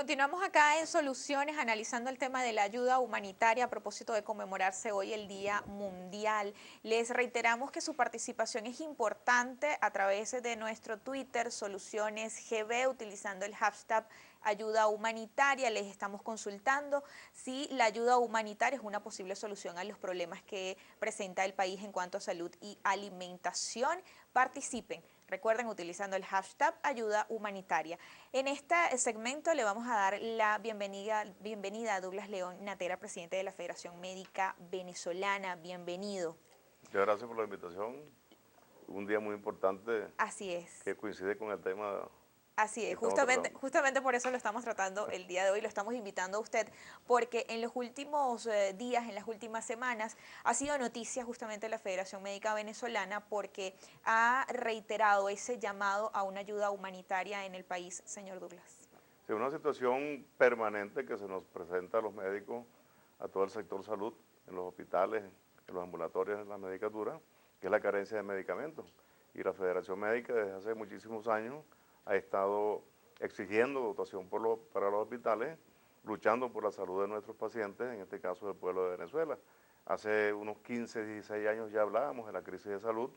Continuamos acá en Soluciones analizando el tema de la ayuda humanitaria a propósito de conmemorarse hoy el Día Mundial. Les reiteramos que su participación es importante a través de nuestro Twitter Soluciones GB utilizando el hashtag ayuda humanitaria. Les estamos consultando si la ayuda humanitaria es una posible solución a los problemas que presenta el país en cuanto a salud y alimentación. Participen. Recuerden utilizando el hashtag ayuda humanitaria. En este segmento le vamos a dar la bienvenida a Douglas León Natera, presidente de la Federación Médica Venezolana. Bienvenido. Muchas gracias por la invitación. Un día muy importante. Así es. Que coincide con el tema. Así es, justamente por eso lo estamos tratando el día de hoy, lo estamos invitando a usted, porque en los últimos días, en las últimas semanas, ha sido noticia justamente la Federación Médica Venezolana porque ha reiterado ese llamado a una ayuda humanitaria en el país, señor Douglas. Es una situación permanente que se nos presenta a los médicos, a todo el sector salud, en los hospitales, en los ambulatorios, en la medicatura, que es la carencia de medicamentos. Y la Federación Médica desde hace muchísimos años ha estado exigiendo dotación para los hospitales, luchando por la salud de nuestros pacientes, en este caso del pueblo de Venezuela. Hace unos 15, 16 años ya hablábamos de la crisis de salud,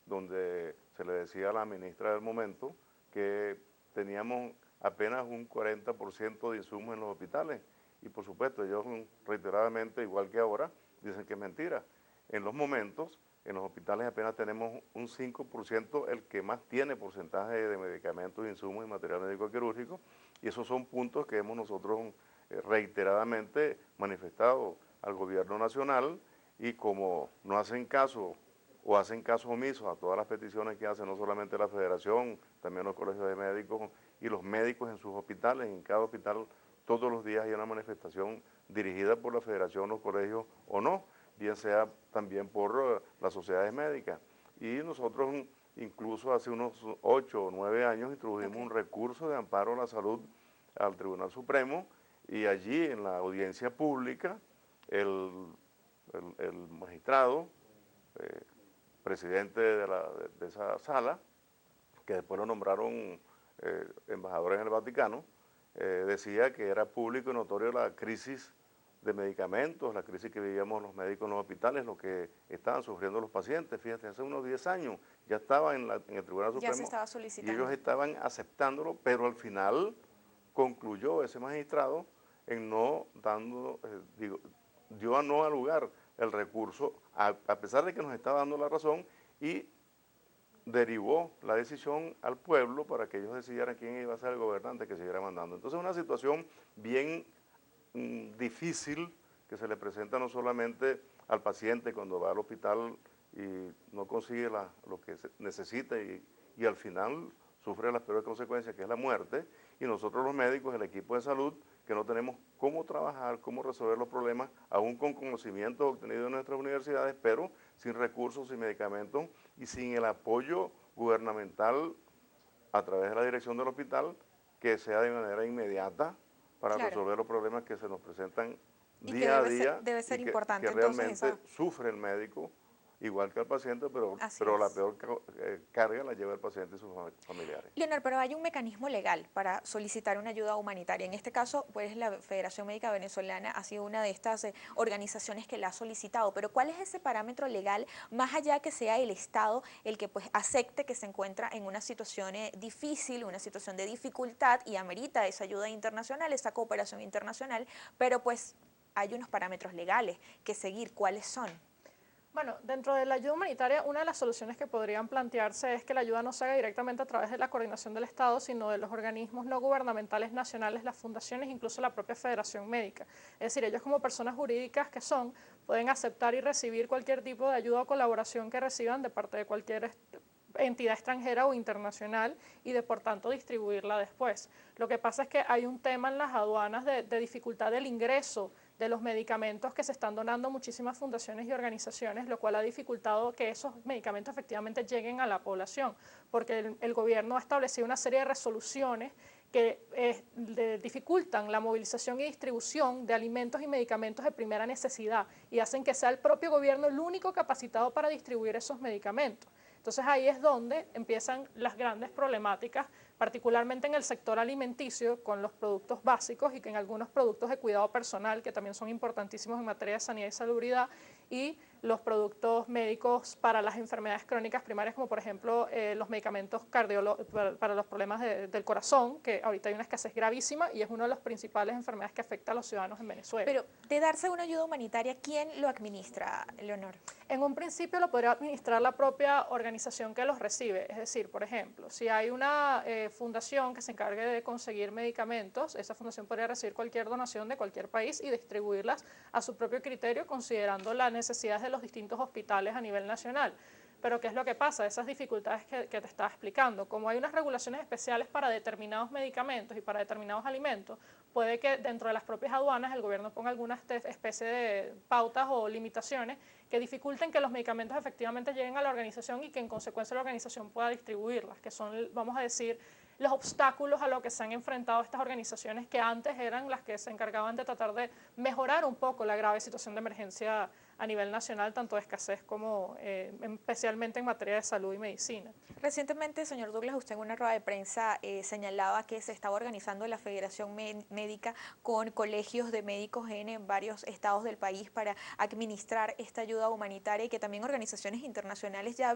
donde se le decía a la ministra del momento que teníamos apenas un 40% de insumos en los hospitales. Y por supuesto, ellos reiteradamente, igual que ahora, dicen que es mentira. En los momentos, en los hospitales apenas tenemos un 5%, el que más tiene porcentaje de medicamentos, insumos y material médico quirúrgico, y esos son puntos que hemos nosotros reiteradamente manifestado al gobierno nacional, y como no hacen caso o hacen caso omiso a todas las peticiones que hace no solamente la Federación, también los colegios de médicos y los médicos en sus hospitales, en cada hospital todos los días hay una manifestación dirigida por la Federación, los colegios o no, bien sea también por las sociedades médicas. Y nosotros incluso hace unos 8 o 9 años introdujimos un recurso de amparo a la salud al Tribunal Supremo, y allí en la audiencia pública el magistrado, presidente de esa sala, que después lo nombraron embajador en el Vaticano, decía que era público y notorio la crisis de medicamentos, la crisis que vivíamos los médicos en los hospitales, lo que estaban sufriendo los pacientes. Fíjate, hace unos 10 años ya estaba en el Tribunal Supremo, ya se estaba solicitando, y ellos estaban aceptándolo, pero al final concluyó ese magistrado en no dando, dio a no al lugar el recurso, a pesar de que nos estaba dando la razón, y derivó la decisión al pueblo para que ellos decidieran quién iba a ser el gobernante que siguiera mandando. Entonces es una situación bien difícil que se le presenta no solamente al paciente cuando va al hospital y no consigue lo que necesita y al final sufre las peores consecuencias, que es la muerte, y nosotros los médicos, el equipo de salud, que no tenemos cómo trabajar, cómo resolver los problemas, aún con conocimientos obtenidos en nuestras universidades, pero sin recursos, sin medicamentos y sin el apoyo gubernamental a través de la dirección del hospital, que sea de manera inmediata para resolver los problemas que se nos presentan día a día, debe ser importante, que realmente sufre el médico, igual que el paciente, pero la peor carga la lleva el paciente y sus familiares. Leonor, pero hay un mecanismo legal para solicitar una ayuda humanitaria. En este caso, pues la Federación Médica Venezolana ha sido una de estas organizaciones que la ha solicitado, pero ¿cuál es ese parámetro legal, más allá que sea el Estado el que pues acepte que se encuentra en una situación difícil, una situación de dificultad y amerita esa ayuda internacional, esa cooperación internacional, pero pues hay unos parámetros legales que seguir? ¿Cuáles son? Bueno, dentro de la ayuda humanitaria, una de las soluciones que podrían plantearse es que la ayuda no se haga directamente a través de la coordinación del Estado, sino de los organismos no gubernamentales nacionales, las fundaciones, incluso la propia Federación Médica. Es decir, ellos como personas jurídicas que son, pueden aceptar y recibir cualquier tipo de ayuda o colaboración que reciban de parte de cualquier entidad extranjera o internacional y de por tanto distribuirla después. Lo que pasa es que hay un tema en las aduanas de dificultad del ingreso de los medicamentos que se están donando muchísimas fundaciones y organizaciones, lo cual ha dificultado que esos medicamentos efectivamente lleguen a la población, porque el gobierno ha establecido una serie de resoluciones que dificultan la movilización y distribución de alimentos y medicamentos de primera necesidad y hacen que sea el propio gobierno el único capacitado para distribuir esos medicamentos. Entonces ahí es donde empiezan las grandes problemáticas, particularmente en el sector alimenticio, con los productos básicos y que en algunos productos de cuidado personal, que también son importantísimos en materia de sanidad y salubridad, y los productos médicos para las enfermedades crónicas primarias, como por ejemplo los medicamentos para los problemas del corazón, que ahorita hay una escasez gravísima y es una de las principales enfermedades que afecta a los ciudadanos en Venezuela. Pero de darse una ayuda humanitaria, ¿quién lo administra, Leonor? En un principio lo podría administrar la propia organización que los recibe, es decir, por ejemplo, si hay una fundación que se encargue de conseguir medicamentos, esa fundación podría recibir cualquier donación de cualquier país y distribuirlas a su propio criterio, considerando las necesidades de los distintos hospitales a nivel nacional. Pero ¿qué es lo que pasa? Esas dificultades que te estaba explicando, como hay unas regulaciones especiales para determinados medicamentos y para determinados alimentos, puede que dentro de las propias aduanas el gobierno ponga alguna especie de pautas o limitaciones que dificulten que los medicamentos efectivamente lleguen a la organización y que en consecuencia la organización pueda distribuirlas, que son, vamos a decir, los obstáculos a los que se han enfrentado estas organizaciones que antes eran las que se encargaban de tratar de mejorar un poco la grave situación de emergencia a nivel nacional, tanto de escasez como especialmente en materia de salud y medicina. Recientemente, señor Douglas, usted en una rueda de prensa señalaba que se estaba organizando la Federación Médica con colegios de médicos en varios estados del país para administrar esta ayuda humanitaria y que también organizaciones internacionales ya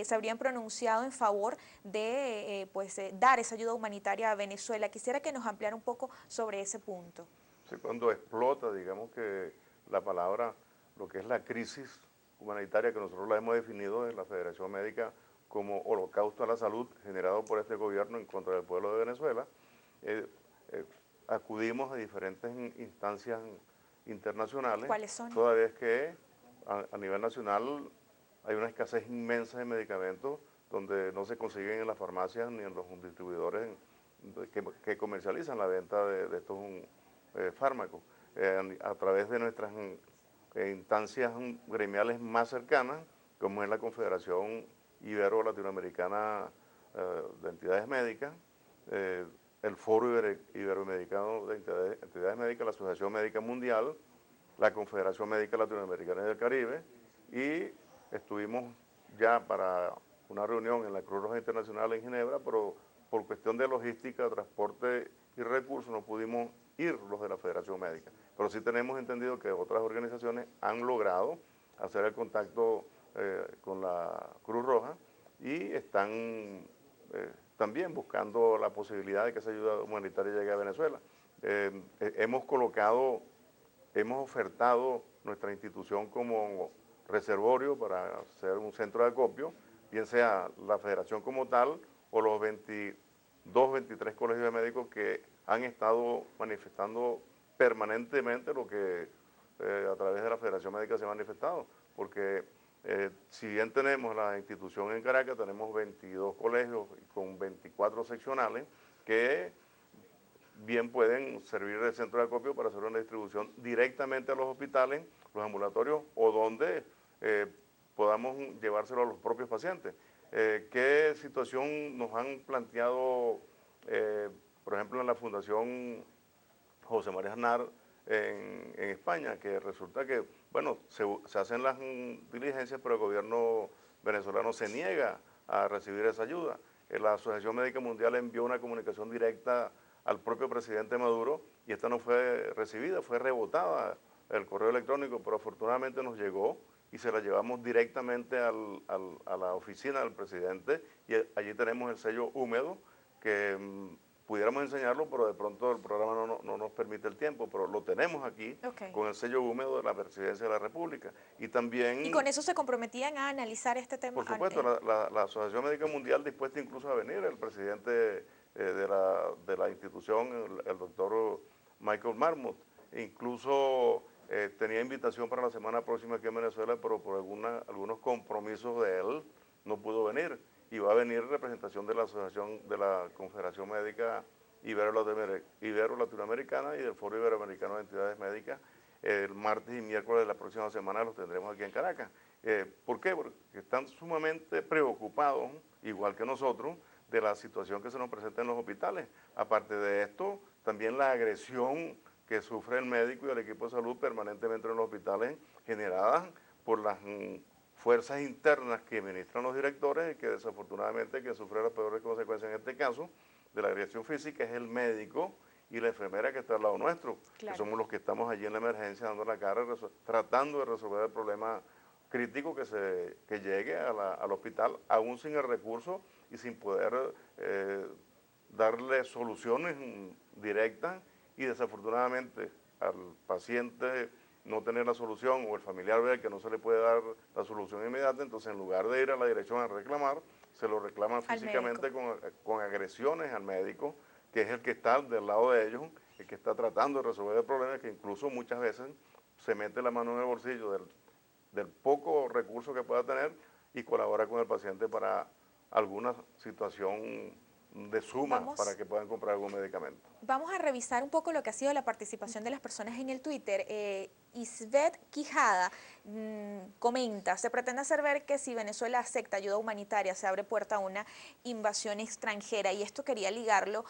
se habrían pronunciado en favor de dar esa ayuda humanitaria a Venezuela. Quisiera que nos ampliara un poco sobre ese punto. Sí, cuando explota, digamos que la palabra, lo que es la crisis humanitaria que nosotros la hemos definido en la Federación Médica como holocausto a la salud generado por este gobierno en contra del pueblo de Venezuela, acudimos a diferentes instancias internacionales. ¿Cuáles son? Toda vez que a nivel nacional hay una escasez inmensa de medicamentos donde no se consiguen en las farmacias ni en los distribuidores que comercializan la venta de estos fármacos. A través de nuestras instancias gremiales más cercanas, como es la Confederación Ibero-Latinoamericana de Entidades Médicas, el Foro Iberoamericano de Entidades Médicas, la Asociación Médica Mundial, la Confederación Médica Latinoamericana y del Caribe, y estuvimos ya para una reunión en la Cruz Roja Internacional en Ginebra, pero por cuestión de logística, transporte y recursos no pudimos ir los de la Federación Médica. Pero sí tenemos entendido que otras organizaciones han logrado hacer el contacto con la Cruz Roja y están también buscando la posibilidad de que esa ayuda humanitaria llegue a Venezuela. Hemos ofertado nuestra institución como reservorio para ser un centro de acopio, bien sea la federación como tal o los 22, 23 colegios de médicos que han estado manifestando permanentemente lo que a través de la Federación Médica se ha manifestado, porque si bien tenemos la institución en Caracas, tenemos 22 colegios con 24 seccionales que bien pueden servir de centro de acopio para hacer una distribución directamente a los hospitales, los ambulatorios o donde podamos llevárselo a los propios pacientes. ¿Qué situación nos han planteado, por ejemplo, en la Fundación José María Aznar en España? Que resulta que, bueno, se hacen las diligencias, pero el gobierno venezolano se niega a recibir esa ayuda. La Asociación Médica Mundial envió una comunicación directa al propio presidente Maduro y esta no fue recibida, fue rebotada el correo electrónico, pero afortunadamente nos llegó y se la llevamos directamente a la oficina del presidente y allí tenemos el sello húmedo que pudiéramos enseñarlo, pero de pronto el programa no nos permite el tiempo, pero lo tenemos aquí con el sello húmedo de la Presidencia de la República. Y también... ¿Y con eso se comprometían a analizar este tema? Por supuesto, la Asociación Médica Mundial dispuesta incluso a venir, el presidente de la institución, el doctor Michael Marmot, incluso tenía invitación para la semana próxima aquí en Venezuela, pero por algunos compromisos de él no pudo venir. Y va a venir representación de la Asociación de la Confederación Médica Ibero-Latinoamericana y del Foro Iberoamericano de Entidades Médicas. El martes y miércoles de la próxima semana los tendremos aquí en Caracas. ¿Por qué? Porque están sumamente preocupados, igual que nosotros, de la situación que se nos presenta en los hospitales. Aparte de esto, también la agresión que sufre el médico y el equipo de salud permanentemente en los hospitales, generadas por las fuerzas internas que administran los directores y que desafortunadamente quien sufre las peores consecuencias en este caso de la agresión física es el médico y la enfermera que está al lado nuestro, Claro. que somos los que estamos allí en la emergencia dando la cara, tratando de resolver el problema crítico que llegue al hospital, aún sin el recurso y sin poder darle soluciones directas, y desafortunadamente al paciente no tener la solución o el familiar ve que no se le puede dar la solución inmediata, entonces en lugar de ir a la dirección a reclamar, se lo reclaman físicamente con agresiones al médico, que es el que está del lado de ellos, el que está tratando de resolver el problema, que incluso muchas veces se mete la mano en el bolsillo del poco recurso que pueda tener y colabora con el paciente para alguna situación de suma para que puedan comprar algún medicamento. Vamos a revisar un poco lo que ha sido la participación de las personas en el Twitter. Isbeth Quijada comenta, se pretende hacer ver que si Venezuela acepta ayuda humanitaria se abre puerta a una invasión extranjera, y esto quería ligarlo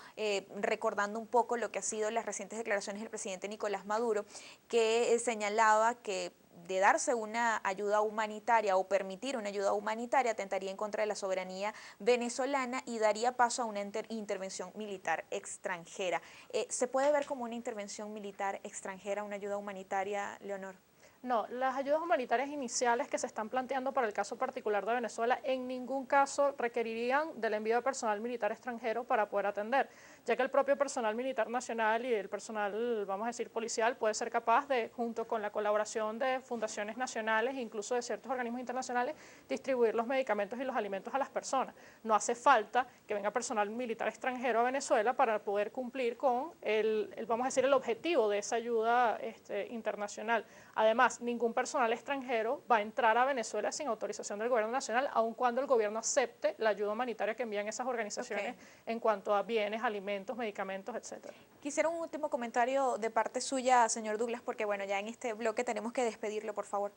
recordando un poco lo que ha sido las recientes declaraciones del presidente Nicolás Maduro, que señalaba que de darse una ayuda humanitaria o permitir una ayuda humanitaria atentaría en contra de la soberanía venezolana y daría paso a una intervención militar extranjera. ¿Se puede ver como una intervención militar extranjera una ayuda humanitaria, Leonor? No, las ayudas humanitarias iniciales que se están planteando para el caso particular de Venezuela en ningún caso requerirían del envío de personal militar extranjero para poder atender, ya que el propio personal militar nacional y el personal, vamos a decir, policial puede ser capaz de, junto con la colaboración de fundaciones nacionales e incluso de ciertos organismos internacionales, distribuir los medicamentos y los alimentos a las personas. No hace falta que venga personal militar extranjero a Venezuela para poder cumplir con vamos a decir, el objetivo de esa ayuda internacional. Además, ningún personal extranjero va a entrar a Venezuela sin autorización del gobierno nacional, aun cuando el gobierno acepte la ayuda humanitaria que envían esas organizaciones en cuanto a bienes, alimentos, medicamentos, etcétera. Quisiera un último comentario de parte suya, señor Douglas, porque bueno, ya en este bloque tenemos que despedirlo, por favor.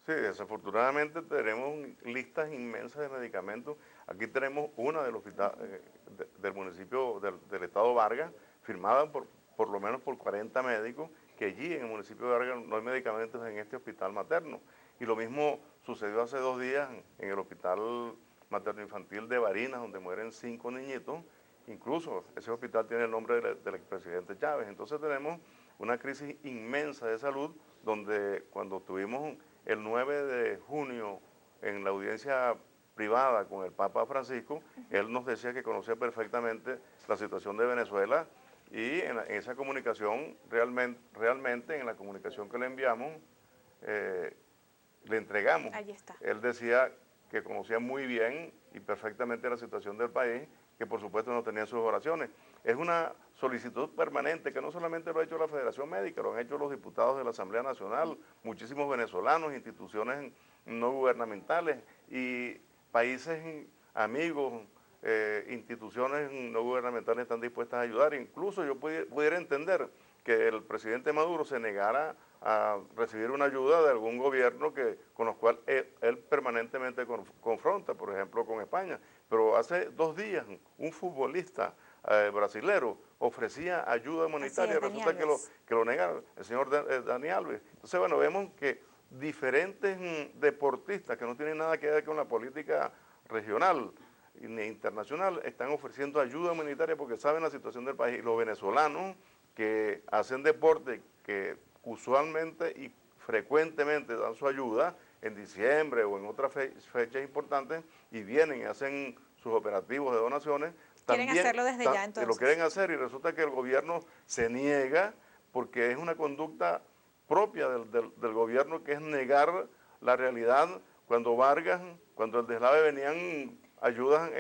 Sí, desafortunadamente tenemos listas inmensas de medicamentos. Aquí tenemos una del hospital del municipio del estado Vargas, firmada por lo menos por 40 médicos, que allí en el municipio de Vargas no hay medicamentos en este hospital materno. Y lo mismo sucedió hace 2 días en el hospital materno-infantil de Barinas, donde mueren 5 niñitos. Incluso ese hospital tiene el nombre del expresidente Chávez. Entonces tenemos una crisis inmensa de salud, donde cuando tuvimos el 9 de junio en la audiencia privada con el Papa Francisco, él nos decía que conocía perfectamente la situación de Venezuela, y en esa comunicación, realmente en la comunicación que le enviamos, le entregamos. Ahí está. Él decía que conocía muy bien y perfectamente la situación del país, que por supuesto no tenía sus oraciones. Es una solicitud permanente que no solamente lo ha hecho la Federación Médica, lo han hecho los diputados de la Asamblea Nacional, muchísimos venezolanos, instituciones no gubernamentales y países amigos, instituciones no gubernamentales están dispuestas a ayudar. Incluso yo pudiera entender que el presidente Maduro se negara a recibir una ayuda de algún gobierno con los cuales él permanentemente confronta, por ejemplo con España. Pero hace 2 días un futbolista brasilero ofrecía ayuda humanitaria, y resulta que lo negaron, el señor Dani Alves. Entonces, bueno, vemos que diferentes deportistas que no tienen nada que ver con la política regional ni internacional están ofreciendo ayuda humanitaria porque saben la situación del país. Y los venezolanos que hacen deporte, que usualmente y frecuentemente dan su ayuda en diciembre o en otras fechas importantes y vienen y hacen sus operativos de donaciones, quieren hacerlo desde ya, entonces. Lo quieren hacer, y resulta que el gobierno se niega porque es una conducta propia del gobierno, que es negar la realidad. Cuando Vargas, cuando el deslave venían ayudas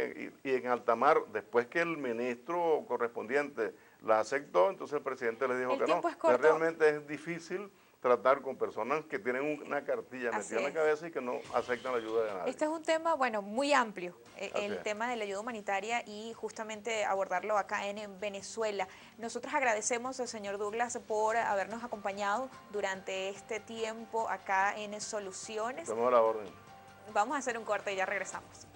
y en alta mar, después que el ministro correspondiente la aceptó, entonces el presidente le dijo que no. Entonces, realmente es difícil tratar con personas que tienen una cartilla metida en la cabeza y que no aceptan la ayuda de nadie. Este es un tema, bueno, muy amplio, el tema de la ayuda humanitaria, y justamente abordarlo acá en Venezuela. Nosotros agradecemos al señor Douglas por habernos acompañado durante este tiempo acá en Soluciones. Estamos a la orden. Vamos a hacer un corte y ya regresamos.